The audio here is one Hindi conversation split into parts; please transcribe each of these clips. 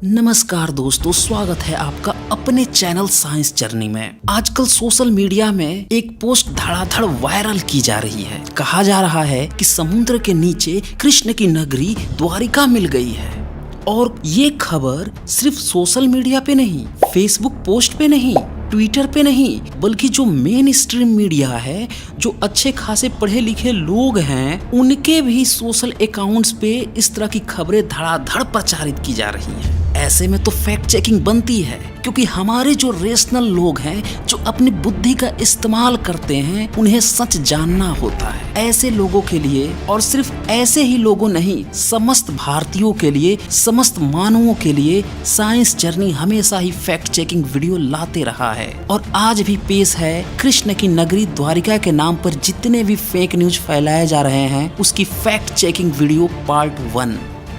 नमस्कार दोस्तों, स्वागत है आपका अपने चैनल साइंस जर्नी में। आजकल सोशल मीडिया में एक पोस्ट धड़ाधड़ वायरल की जा रही है। कहा जा रहा है कि समुद्र के नीचे कृष्ण की नगरी द्वारिका मिल गई है। और ये खबर सिर्फ सोशल मीडिया पे नहीं, फेसबुक पोस्ट पे नहीं, ट्विटर पे नहीं, बल्कि जो मेन स्ट्रीम मीडिया है, जो अच्छे खासे पढ़े लिखे लोग हैं, उनके भी सोशल अकाउंट्स पे इस तरह की खबरें धड़ाधड़ प्रचारित की जा रही हैं। ऐसे में तो फैक्ट चेकिंग बनती है, क्योंकि हमारे जो रेशनल लोग हैं, जो अपनी बुद्धि का इस्तेमाल करते हैं, उन्हें सच जानना होता है। ऐसे लोगों के लिए, और सिर्फ ऐसे ही लोगों नहीं, समस्त भारतीयों के लिए, समस्त मानवों के लिए साइंस जर्नी हमेशा ही फैक्ट चेकिंग वीडियो लाते रहा है। और आज भी पेश है कृष्ण की नगरी द्वारिका के नाम पर जितने भी फेक न्यूज फैलाए जा रहे हैं, उसकी फैक्ट चेकिंग वीडियो पार्ट 1।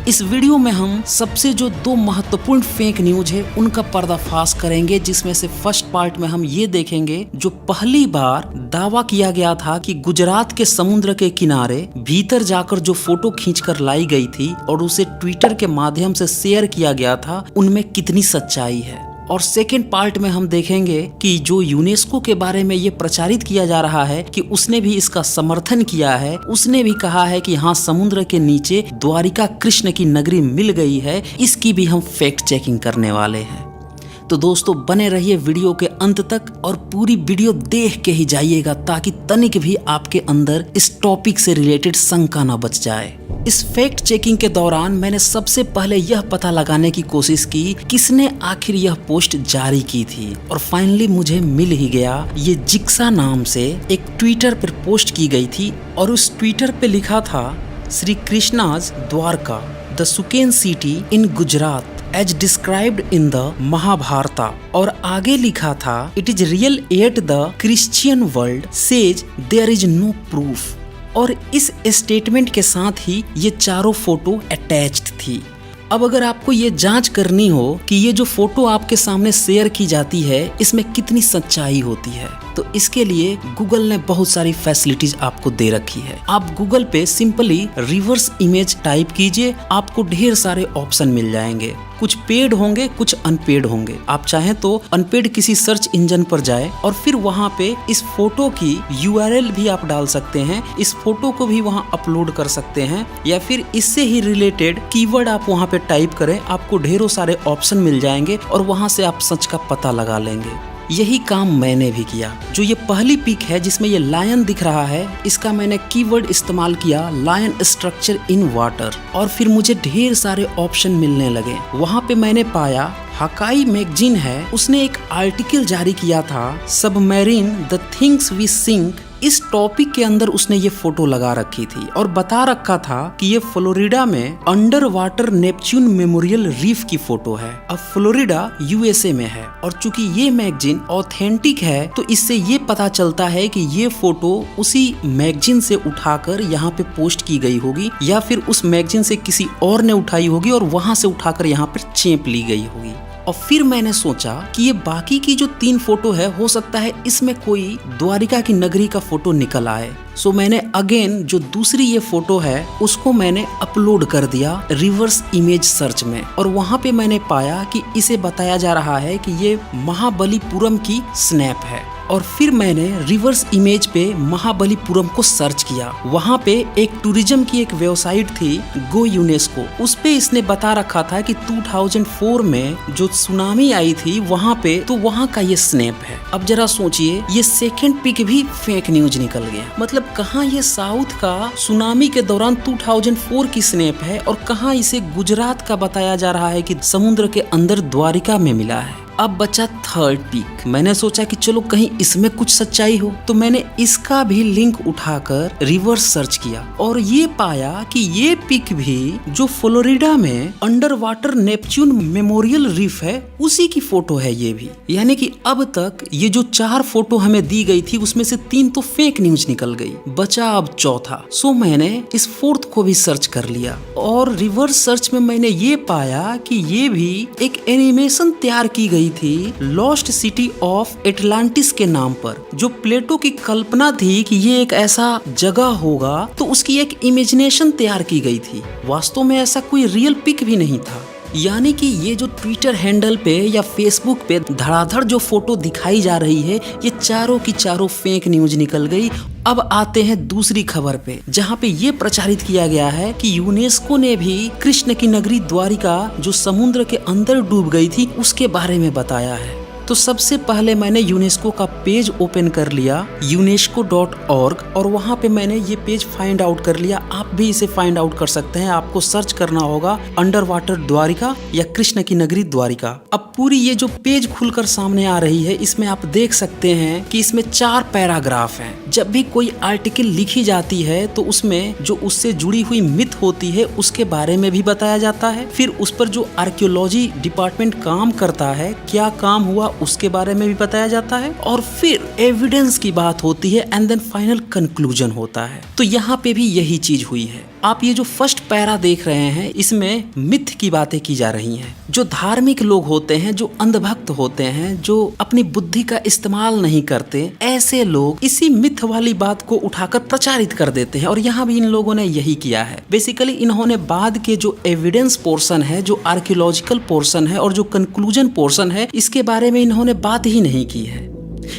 इस वीडियो में हम सबसे जो 2 महत्वपूर्ण फेक न्यूज है उनका पर्दाफाश करेंगे, जिसमें से फर्स्ट पार्ट में हम ये देखेंगे जो पहली बार दावा किया गया था कि गुजरात के समुद्र के किनारे भीतर जाकर जो फोटो खींचकर लाई गई थी और उसे ट्विटर के माध्यम से शेयर किया गया था, उनमें कितनी सच्चाई है। और सेकेंड पार्ट में हम देखेंगे कि जो यूनेस्को के बारे में ये प्रचारित किया जा रहा है कि उसने भी इसका समर्थन किया है, उसने भी कहा है कि हाँ, समुद्र के नीचे द्वारिका कृष्ण की नगरी मिल गई है, इसकी भी हम फैक्ट चेकिंग करने वाले हैं। तो दोस्तों, बने रहिए वीडियो के अंत तक और पूरी वीडियो देख के ही जाइएगा, ताकि तनिक भी आपके अंदर इस टॉपिक से रिलेटेड शंका न बच जाए। इस फैक्ट चेकिंग के दौरान मैंने सबसे पहले यह पता लगाने की कोशिश की किसने आखिर यह पोस्ट जारी की थी, और फाइनली मुझे मिल ही गया। ये जिक्सा नाम से एक ट्विटर पर पोस्ट की गई थी और उस ट्विटर पे लिखा था, Shri Krishna's Dwarka the sunken city in Gujarat as described in the Mahabharata. और आगे लिखा था, it is real at the Christian world says there is no proof. और इस स्टेटमेंट के साथ ही ये चारों फोटो अटैच्ड थी। अब अगर आपको ये जांच करनी हो कि ये जो फोटो आपके सामने शेयर की जाती है, इसमें कितनी सच्चाई होती है, तो इसके लिए गूगल ने बहुत सारी फैसिलिटीज आपको दे रखी है। आप गूगल पे सिंपली रिवर्स इमेज टाइप कीजिए, आपको ढेर सारे ऑप्शन मिल जाएंगे। कुछ पेड होंगे, कुछ अनपेड होंगे। आप चाहें तो अनपेड किसी सर्च इंजन पर जाए और फिर वहाँ पे इस फोटो की URL भी आप डाल सकते हैं, इस फोटो को भी वहाँ अपलोड कर सकते हैं, या फिर इससे ही रिलेटेड कीवर्ड आप वहाँ पे टाइप करें, आपको ढेरों सारे ऑप्शन मिल जाएंगे और वहाँ से आप सच का पता लगा लेंगे। यही काम मैंने भी किया। जो ये पहली पिक है जिसमें ये लायन दिख रहा है, इसका मैंने कीवर्ड इस्तेमाल किया, लायन स्ट्रक्चर इन वाटर, और फिर मुझे ढेर सारे ऑप्शन मिलने लगे। वहाँ पे मैंने पाया हकाई मैगजीन है, उसने एक आर्टिकल जारी किया था, submarine the things we sink. इस टॉपिक के अंदर उसने ये फोटो लगा रखी थी और बता रखा था कि ये फ्लोरिडा में under water Neptune memorial reef की फोटो है। अब फ्लोरिडा USA में है, और चूंकि ये मैगजीन ऑथेंटिक है, तो इससे ये पता चलता है कि ये फोटो उसी मैगजीन से उठाकर यहाँ पे पोस्ट की गई होगी, या फिर उस मैगजीन से किसी और ने उठाई होगी और वहां से उठाकर यहाँ पर चेप ली गई होगी। और फिर मैंने सोचा कि ये बाकी की जो 3 फोटो है, हो सकता है इसमें कोई द्वारिका की नगरी का फोटो निकल आए। सो मैंने अगेन जो दूसरी ये फोटो है, उसको मैंने अपलोड कर दिया रिवर्स इमेज सर्च में, और वहाँ पे मैंने पाया कि इसे बताया जा रहा है कि ये महाबलीपुरम की स्नैप है। और फिर मैंने रिवर्स इमेज पे महाबलीपुरम को सर्च किया। वहाँ पे एक टूरिज्म की एक वेबसाइट थी, गो यूनेस्को, उस पे इसने बता रखा था कि 2004 में जो सुनामी आई थी वहाँ पे, तो वहाँ का ये स्नैप है। अब जरा सोचिए, ये सेकंड पिक भी फेक न्यूज निकल गया। मतलब कहाँ ये साउथ का सुनामी के दौरान 2004 की स्नैप है, और कहाँ इसे गुजरात का बताया जा रहा है कि समुद्र के अंदर द्वारिका में मिला है। अब बचा थर्ड पिक। मैंने सोचा कि चलो कहीं इसमें कुछ सच्चाई हो, तो मैंने इसका भी लिंक उठाकर रिवर्स सर्च किया और ये पाया कि ये पिक भी जो फ्लोरिडा में under water Neptune memorial reef है, उसी की फोटो है ये भी। यानी कि अब तक ये जो 4 फोटो हमें दी गई थी, उसमें से 3 तो फेक न्यूज निकल गई, बचा अब चौथा। सो मैंने इस 4th को भी सर्च कर लिया, और रिवर्स सर्च में मैंने ये पाया कि ये भी एक एनिमेशन तैयार की गई थी लॉस्ट सिटी ऑफ एटलांटिस के नाम पर। जो प्लेटो की कल्पना थी कि ये एक ऐसा जगह होगा, तो उसकी एक इमेजिनेशन तैयार की गई थी। वास्तव में ऐसा कोई रियल पिक भी नहीं था। यानी कि ये जो ट्विटर हैंडल पे या फेसबुक पे धड़ाधड़ जो फोटो दिखाई जा रही है, ये चारों की चारों फेक न्यूज निकल गई। अब आते हैं दूसरी खबर पे, जहाँ पे ये प्रचारित किया गया है कि यूनेस्को ने भी कृष्ण की नगरी द्वारिका जो समुद्र के अंदर डूब गई थी उसके बारे में बताया है। तो सबसे पहले मैंने यूनेस्को का पेज ओपन कर लिया unesco.org और वहाँ पे मैंने ये पेज फाइंड आउट कर लिया। आप भी इसे फाइंड आउट कर सकते हैं। आपको सर्च करना होगा अंडर वाटर द्वारिका या कृष्ण की नगरी द्वारिका। अब पूरी ये जो पेज खुलकर सामने आ रही है, इसमें आप देख सकते हैं कि इसमें 4 पैराग्राफ हैं। जब भी कोई आर्टिकल लिखी जाती है तो उसमें जो उससे जुड़ी हुई मिथ होती है उसके बारे में भी बताया जाता है। फिर उस पर जो आर्कियोलॉजी डिपार्टमेंट काम करता है, क्या काम हुआ उसके बारे में भी बताया जाता है, और फिर एविडेंस की बात होती है एंड देन फाइनल कंक्लूजन होता है। तो यहाँ पे भी यही चीज हुई है। आप ये जो फर्स्ट पैरा देख रहे हैं, इसमें मिथ की बातें की जा रही हैं। जो धार्मिक लोग होते हैं, जो अंधभक्त होते हैं, जो अपनी बुद्धि का इस्तेमाल नहीं करते, ऐसे लोग इसी मिथ वाली बात को उठाकर प्रचारित कर देते हैं। और यहाँ भी इन लोगों ने यही किया है। बेसिकली इन्होंने बाद के जो एविडेंस पोर्शन है, जो आर्कियोलॉजिकल पोर्शन है और जो कंक्लूजन पोर्शन है, इसके बारे में इन्होंने बात ही नहीं की है।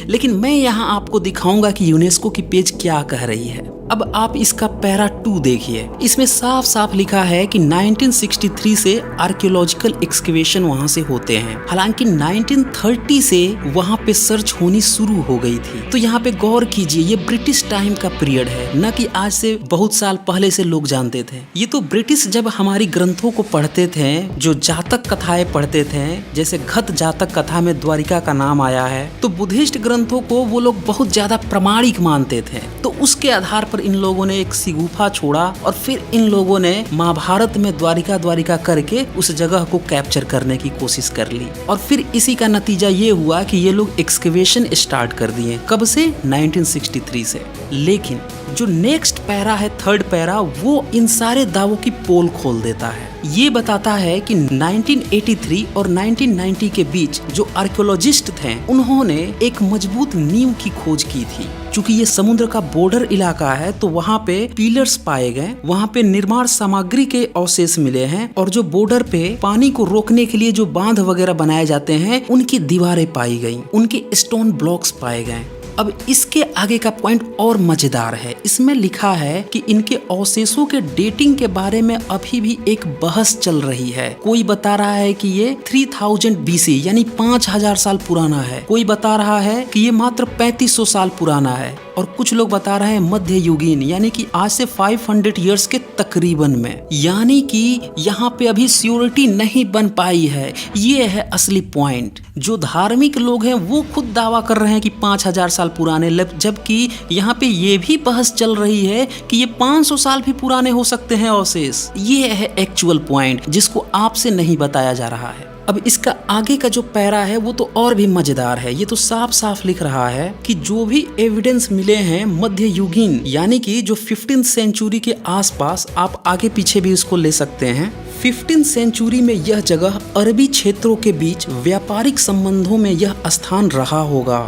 लेकिन मैं यहाँ आपको दिखाऊंगा कि यूनेस्को की पेज क्या कह रही है। अब आप इसका पैरा 2 देखिए। इसमें साफ साफ लिखा है कि 1963 से आर्कियोलॉजिकल एक्सकेवेशन वहां से होते हैं। हालांकि 1930 से वहां पे सर्च होनी शुरू हो गई थी। तो यहाँ पे गौर कीजिए, ये ब्रिटिश टाइम का पीरियड है, न कि आज से बहुत साल पहले से लोग जानते थे। ये तो ब्रिटिश जब हमारी ग्रंथों को पढ़ते थे, जो जातक कथाएं पढ़ते थे, जैसे घत जातक कथा में द्वारिका का नाम आया है, तो बुद्धिस्ट ग्रंथों को वो लोग बहुत ज्यादा प्रामाणिक मानते थे। तो उसके आधार पर इन लोगों ने एक सिगुफा छोड़ा और फिर इन लोगों ने महाभारत में द्वारिका करके उस जगह को कैप्चर करने की कोशिश कर ली। और फिर इसी का नतीजा ये हुआ कि ये लोग एक्सकेवेशन स्टार्ट कर दिए। कब से? 1963 से। लेकिन जो नेक्स्ट पैरा है, थर्ड पैरा, वो इन सारे दावों की पोल खोल देता है। ये बताता है कि 1983 और 1990 के बीच जो आर्कियोलॉजिस्ट थे, उन्होंने एक मजबूत नींव की खोज की थी। चूंकि ये समुद्र का बॉर्डर इलाका है, तो वहाँ पे पिलर्स पाए गए, वहाँ पे निर्माण सामग्री के अवशेष मिले हैं, और जो बॉर्डर पे पानी को रोकने के लिए जो बांध वगैरह बनाए जाते हैं, उनकी दीवारें पाई गई, उनके स्टोन ब्लॉक्स पाए गए। अब इसके आगे का पॉइंट और मजेदार है। इसमें लिखा है कि इनके अवशेषों के डेटिंग के बारे में अभी भी एक बहस चल रही है। कोई बता रहा है कि ये 3000 BC यानी 5000 साल पुराना है। कोई बता रहा है कि ये मात्र 3500 साल पुराना है, और कुछ लोग बता रहे हैं मध्य युगीन, यानी कि आज से 500 ईयर्स के तकरीबन में। यानी कि यहाँ पे अभी श्योरिटी नहीं बन पाई है। ये है असली पॉइंट। जो धार्मिक लोग हैं वो खुद दावा कर रहे हैं कि 5000 साल पुराने, जबकि यहाँ पे ये भी बहस चल रही है कि ये 500 साल भी पुराने हो सकते हैं अवशेष। ये है एक्चुअल पॉइंट जिसको आपसे नहीं बताया जा रहा है। अब इसका आगे का जो पैरा है वो तो और भी मजेदार है। ये तो साफ साफ लिख रहा है कि जो भी एविडेंस मिले हैं मध्य युगीन, यानी कि जो 15th सेंचुरी के आसपास, आप आगे पीछे भी इसको ले सकते हैं। 15th सेंचुरी में यह जगह अरबी क्षेत्रों के बीच व्यापारिक संबंधों में यह स्थान रहा होगा।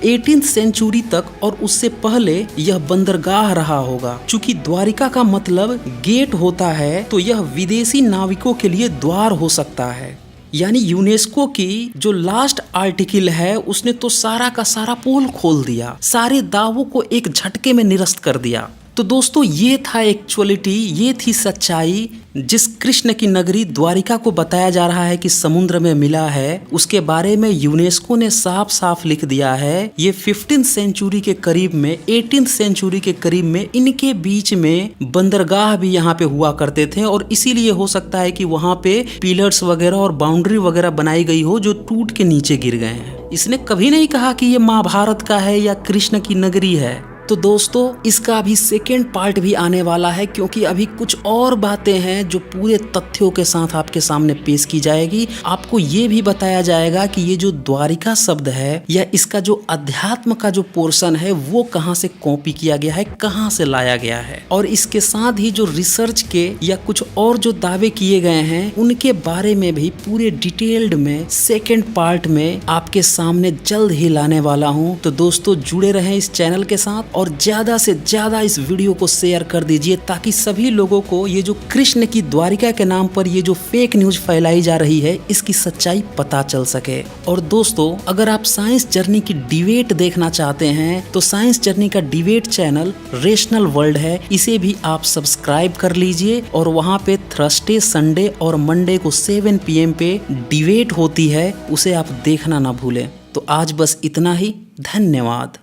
18th सेंचुरी तक और उससे पहले यह बंदरगाह रहा होगा। चूंकि द्वारिका का मतलब गेट होता है, तो यह विदेशी नाविकों के लिए द्वार हो सकता है। यानी यूनेस्को की जो लास्ट आर्टिकल है, उसने तो सारा का सारा पोल खोल दिया, सारे दावों को एक झटके में निरस्त कर दिया। तो दोस्तों, ये था एक्चुअलिटी, ये थी सच्चाई। जिस कृष्ण की नगरी द्वारिका को बताया जा रहा है कि समुद्र में मिला है, उसके बारे में यूनेस्को ने साफ साफ लिख दिया है। ये 15th सेंचुरी के करीब में, 18th सेंचुरी के करीब में, इनके बीच में बंदरगाह भी यहाँ पे हुआ करते थे, और इसीलिए हो सकता है कि वहाँ पे पिलर्स वगैरह और बाउंड्री वगैरह बनाई गई हो जो टूट के नीचे गिर गए हैं। इसने कभी नहीं कहा कि ये महाभारत का है या कृष्ण की नगरी है। तो दोस्तों, इसका अभी सेकेंड पार्ट भी आने वाला है, क्योंकि अभी कुछ और बातें हैं जो पूरे तथ्यों के साथ आपके सामने पेश की जाएगी। आपको ये भी बताया जाएगा कि ये जो द्वारिका शब्द है या इसका जो अध्यात्म का जो पोर्शन है वो कहाँ से कॉपी किया गया है, कहाँ से लाया गया है, और इसके साथ ही जो रिसर्च के या कुछ और जो दावे किए गए हैं उनके बारे में भी पूरे डिटेल्ड में सेकेंड पार्ट में आपके सामने जल्द ही लाने वाला हूँ। तो दोस्तों, जुड़े रहें इस चैनल के साथ और ज्यादा से ज्यादा इस वीडियो को शेयर कर दीजिए ताकि सभी लोगों को ये जो कृष्ण की द्वारिका के नाम पर ये जो फेक न्यूज फैलाई जा रही है इसकी सच्चाई पता चल सके। और दोस्तों, अगर आप साइंस जर्नी की डिबेट देखना चाहते हैं तो साइंस जर्नी का डिबेट चैनल रेशनल वर्ल्ड है, इसे भी आप सब्सक्राइब कर लीजिए। और वहाँ पे थर्सडे, संडे और मंडे को 7 PM पे डिबेट होती है, उसे आप देखना ना भूलें। तो आज बस इतना ही, धन्यवाद।